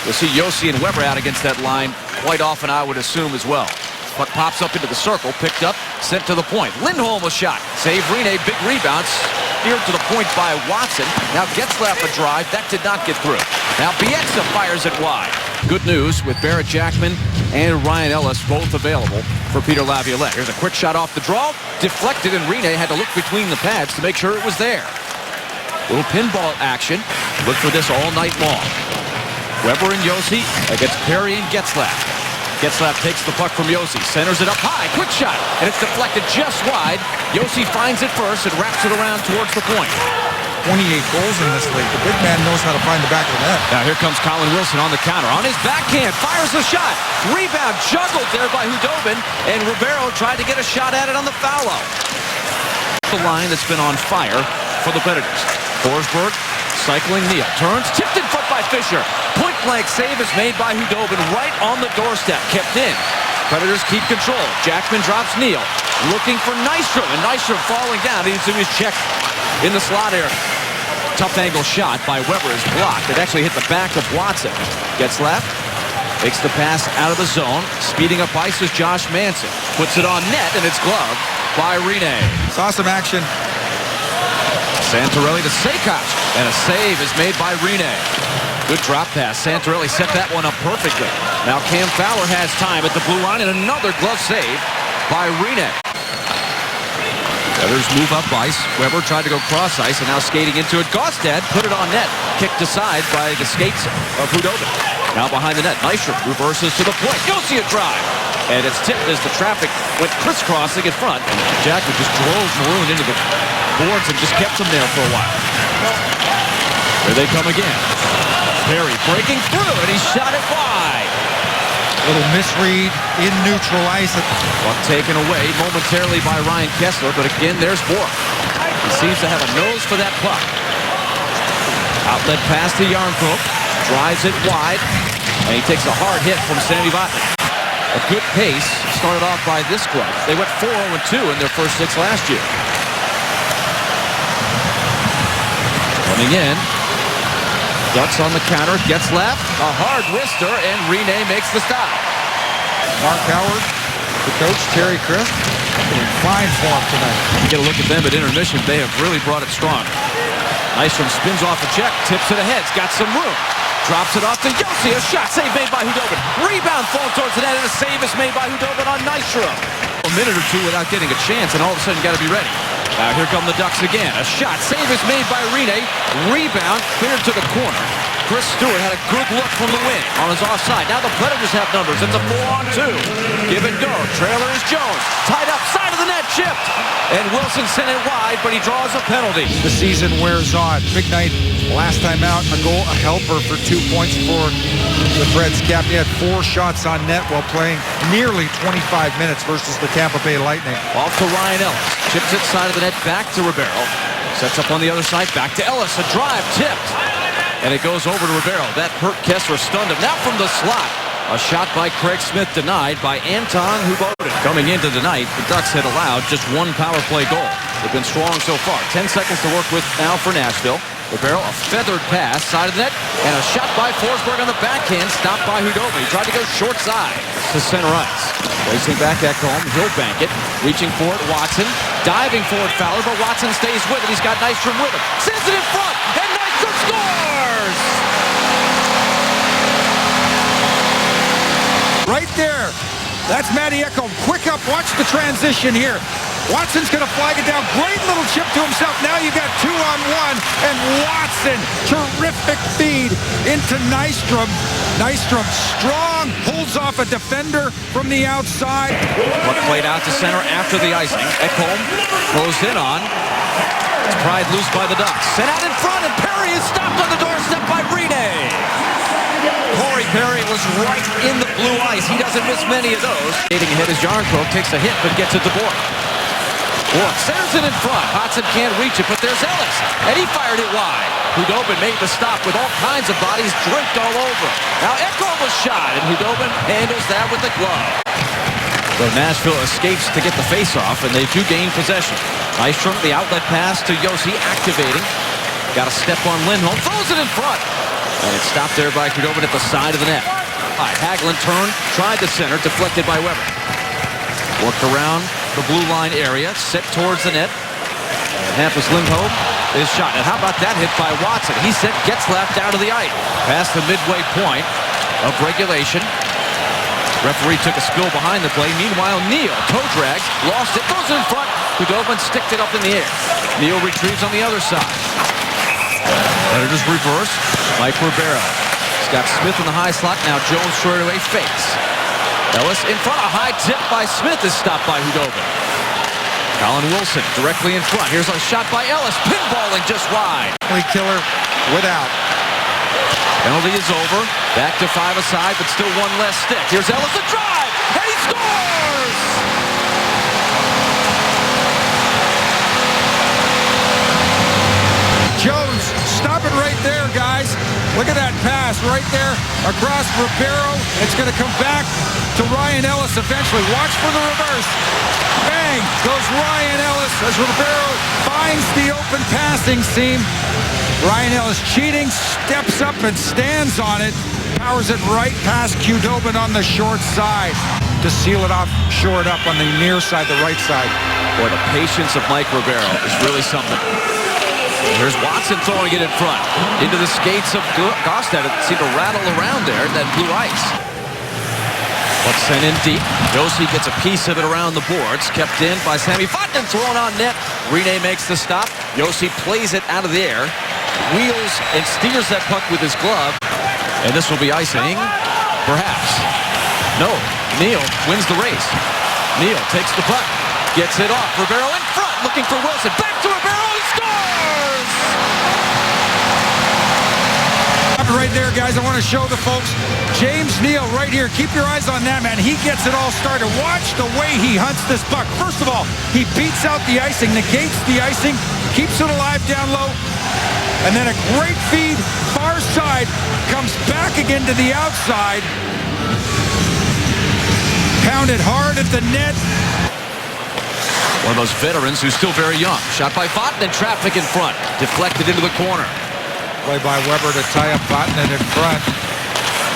You'll see Josi and Weber out against that line quite often, I would assume, as well. Puck pops up into the circle, picked up, sent to the point. Lindholm was shot. Save Rene, big rebound. Steered to the point by Watson. Now Getzlaf a drive. That did not get through. Now Bieksa fires it wide. Good news with Barrett Jackman and Ryan Ellis both available for Peter Laviolette. Here's a quick shot off the draw. Deflected, and Rene had to look between the pads to make sure it was there. Little pinball action. Look for this all night long. Weber and Josi against Perry and Getzlaf. Getzlaf takes the puck from Josi, centers it up high, quick shot, and it's deflected just wide. Josi finds it first and wraps it around towards the point. 28 goals in this league. The big man knows how to find the back of the net. Now here comes Colin Wilson on the counter. On his backhand, fires the shot. Rebound juggled there by Hudobin, and Ribeiro tried to get a shot at it on the foul out. The line that's been on fire for the Predators. Forsberg cycling Neal. Turns, tipped in front by Fisher. Point-blank save is made by Hudobin right on the doorstep. Kept in. Predators keep control. Jackman drops Neal. Looking for Nystrom. And Nystrom falling down. He was checked in the slot area. Tough angle shot by Weber is blocked. It actually hit the back of Watson. Gets left. Takes the pass out of the zone. Speeding up ice is Josh Manson. Puts it on net, and it's gloved by Rene. Saw some action. Santorelli to Sekoch, and a save is made by Rene. Good drop pass. Santorelli set that one up perfectly. Now Cam Fowler has time at the blue line, and another glove save by Rene. Others move up ice. Weber tried to go cross ice, and now skating into it. Gaustad put it on net. Kicked aside by the skates of Hudobin. Now behind the net, Nystrom reverses to the point. Josi a drive. And it's tipped as the traffic went crisscrossing in front. Jackman just drove Maroon into the boards and just kept them there for a while. Here they come again. Perry breaking through, and he shot it wide. Little misread in neutral ice. Puck taken away momentarily by Ryan Kessler, but again, there's Bourque. He seems to have a nose for that puck. Outlet pass to Jarnkrok. Drives it wide, and he takes a hard hit from Sami Vatanen. A good pace started off by this club. They went 4-0-2 in their first 6 last year. Coming in. Ducks on the counter, gets left, a hard wrister, and Rene makes the stop. Mark Howard, the coach, Terry Crisp, in fine form tonight. You get a look at them at intermission. They have really brought it strong. Nystrom spins off a check, tips it ahead, got some room. Drops it off to Josi, a shot save made by Hudobin. Rebound fall towards the net, and a save is made by Hudobin on Nystrom. A minute or two without getting a chance, and all of a sudden you got to be ready. Now here come the Ducks again. A shot, save is made by Rene. Rebound, cleared to the corner. Chris Stewart had a good look from the wing on his offside. Now the Predators have numbers. It's a 4-on-2. Give and go. Trailer is Jones. Tied up, side of the net, chipped. And Wilson sent it wide, but he draws a penalty. The season wears on. Big night last time out. A goal, a helper for 2 points for the Preds. Gaffney had 4 shots on net while playing nearly 25 minutes versus the Tampa Bay Lightning. Off to Ryan Ellis. Chips it side of the net, back to Ribeiro. Sets up on the other side, back to Ellis. A drive, tipped. And it goes over to Ribeiro. That hurt Kessler, stunned him. Now from the slot. A shot by Craig Smith denied by Anton Hudobin. Coming into tonight, the Ducks had allowed just 1 power play goal. They've been strong so far. 10 seconds to work with now for Nashville. Ribeiro, a feathered pass, side of the net, and a shot by Forsberg on the backhand, stopped by Hudobin. He tried to go short side to center ice. Racing back Ekholm, he'll bank it. Reaching for it, Watson. Diving for it, Fowler, but Watson stays with it. He's got Nystrom with him. Sends it in front, and Nystrom scores! Right there. That's Matty Ekholm. Quick up. Watch the transition here. Watson's going to flag it down. Great little chip to himself. Now you got 2-on-1. And Watson, terrific feed into Nystrom. Nystrom strong, holds off a defender from the outside. Puck played out to center after the icing. Ekholm closed in on. It's pried loose by the Ducks. Sent out in front, and Perry is stopped on the doorstep by Rene. Corey Perry was right in the blue ice. He doesn't miss many of those. Skating ahead as Jarnkrok takes a hit, but gets it to Bourque. Bourque centers it in front. Hodgson can't reach it, but there's Ellis, and he fired it wide. Hudobin made the stop with all kinds of bodies draped all over. Now Ekholm was shot, and Hudobin handles that with the glove. So Nashville escapes to get the face-off, and they do gain possession. Nystrom, the outlet pass to Josi, activating. Got a step on Lindholm, throws it in front. And it's stopped there by Khudobin at the side of the net. All right, Hagelin turned, tried the center, deflected by Weber. Worked around the blue line area, set towards the net. And Hampus Lindholm is shot. And how about that hit by Watson? He sent Getzlaf down to the ice. Past the midway point of regulation. Referee took a spill behind the play. Meanwhile, Neal, toe drags, lost it, goes in front. Khudobin sticked it up in the air. Neal retrieves on the other side. Predators reverse. Mike Ribeiro. He's got Smith in the high slot. Now Jones straight away fakes. Ellis in front. A high tip by Smith is stopped by Khudobin. Colin Wilson directly in front. Here's a shot by Ellis. Pinballing just wide. Killer without. Penalty is over. Back to 5 aside, but still one less stick. Here's Ellis, a drive, and he scores! Jones, stop it right there, guys. Look at that pass right there across Ribeiro. It's going to come back to Ryan Ellis eventually. Watch for the reverse. Bang goes Ryan Ellis as Ribeiro finds the open passing seam. Ryan Ellis cheating, steps up and stands on it. Powers it right past Khudobin on the short side to seal it off, shore it up on the near side, the right side. Boy, the patience of Mike Ribeiro is really something. Here's Watson throwing it in front. Into the skates of Gaustad. It seemed to rattle around there in that blue ice. What's sent in deep. Josi gets a piece of it around the boards. Kept in by Sami Vatanen. Thrown on net. Rinne makes the stop. Josi plays it out of the air. Wheels and steers that puck with his glove. And this will be icing. Perhaps. No. Neal wins the race. Neal takes the puck. Gets it off. Ribeiro in front. Looking for Wilson. Back to Ribeiro. He scores! Right there, guys. I want to show the folks. James Neal right here. Keep your eyes on that, man. He gets it all started. Watch the way he hunts this puck. First of all, he beats out the icing, negates the icing, keeps it alive down low. And then a great feed, far side, comes back again to the outside. Pounded hard at the net. One of those veterans who's still very young. Shot by Vatanen, traffic in front. Deflected into the corner. Play by Weber to tie up Vatanen in front.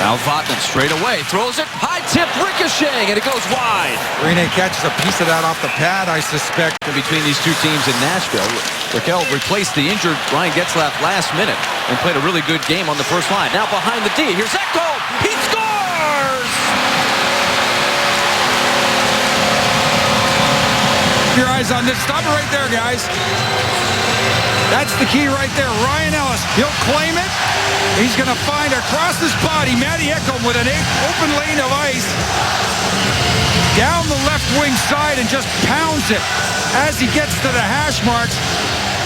Now Vatanen straight away. Throws it. High tip ricocheting, and it goes wide. Rinne catches a piece of that off the pad, I suspect. Between these two teams in Nashville, Raquel replaced the injured Ryan Getzlaf last minute and played a really good game on the first line. Now behind the D. Here's Ekholm. He scores! Keep your eyes on this. Stop it right there, guys. That's the key right there. Ryan Ellis, he'll claim it. He's going to find across his body Matty Ekholm with an open lane of ice. Down the left wing side and just pounds it as he gets to the hash marks.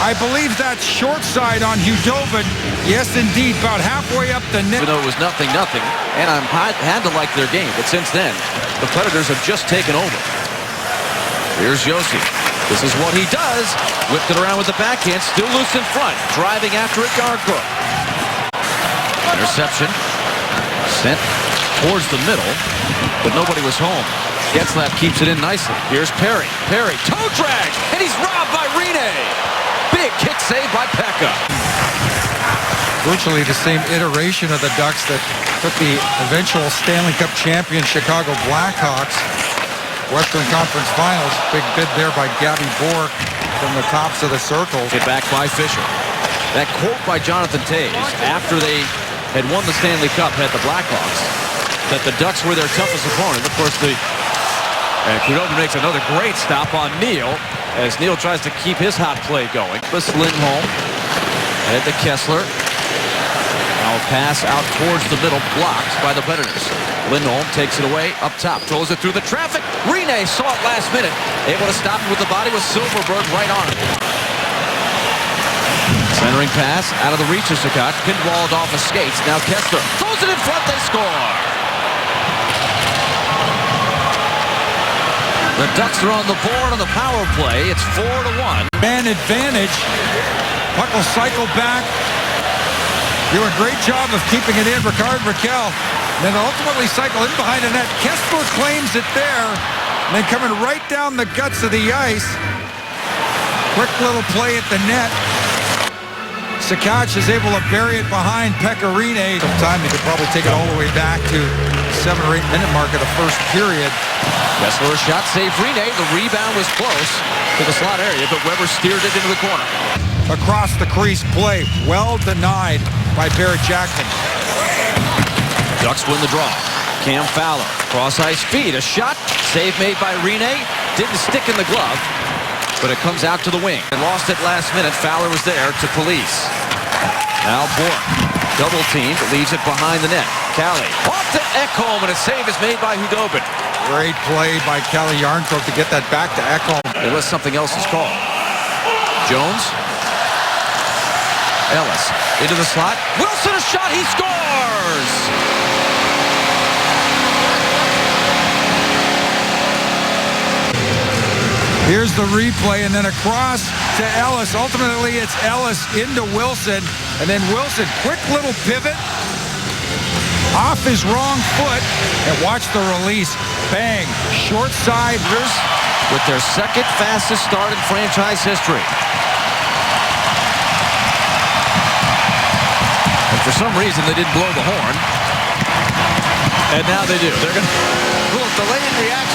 I believe that's short side on Khudobin. Yes, indeed, about halfway up the net. Even though it was 0-0, and had to like their game, but since then, the Predators have just taken over. Here's Josi. This is what he does. Whipped it around with the backhand, still loose in front. Driving after it, Garncourt. Interception. Sent towards the middle, but nobody was home. Getzlaf keeps it in nicely. Here's Perry. Perry, toe drag, and he's robbed by Rinne. Big kick save by Pekka. Virtually the same iteration of the Ducks that took the eventual Stanley Cup champion Chicago Blackhawks. Western Conference Finals. Big bid there by Gabby Bourque from the tops of the circle. Hit back by Fisher. That quote by Jonathan Toews after they had won the Stanley Cup had the Blackhawks, that the Ducks were their toughest opponent. Of course, Khudobin makes another great stop on Neal as Neal tries to keep his hot play going. This Lindholm head to Kessler. Now a pass out towards the middle, blocked by the Predators. Lindholm takes it away up top, throws it through the traffic. Rinne saw it last minute, able to stop it with the body with Silfverberg right on it. Centering pass out of the reach of Sakat, pinballed off his skates. Now Kessler throws it in front, they score. The Ducks are on the board on the power play. It's 4-1. Man advantage. Puck will cycle back. Do a great job of keeping it in, Rickard Rakell. Then ultimately cycle in behind the net. Kessler claims it there. And then coming right down the guts of the ice. Quick little play at the net. Sakac is able to bury it behind Pecorine. Sometime you could probably take it all the way back to the 7 or 8 minute mark of the first period. Kessler shot, saved Rene. The rebound was close to the slot area, but Weber steered it into the corner. Across the crease play, well denied by Barrett Jackson. Ducks win the draw. Cam Fowler, cross ice feed, a shot, save made by Rene. Didn't stick in the glove, but it comes out to the wing. And lost it last minute. Fowler was there to police. Now Bourque, double teamed, leaves it behind the net. Callie, off to Ekholm, and a save is made by Hudobin. Great play by Kelly Yarncroke to get that back to Ekholm. Unless something else is called. Jones. Ellis into the slot. Wilson, a shot, he scores! Here's the replay, and then across to Ellis. Ultimately, it's Ellis into Wilson, and then Wilson, quick little pivot off his wrong foot, and watch the release. Bang, short side. With their second fastest start in franchise history. And for some reason, they didn't blow the horn. And now they do. They're going to delay in reaction.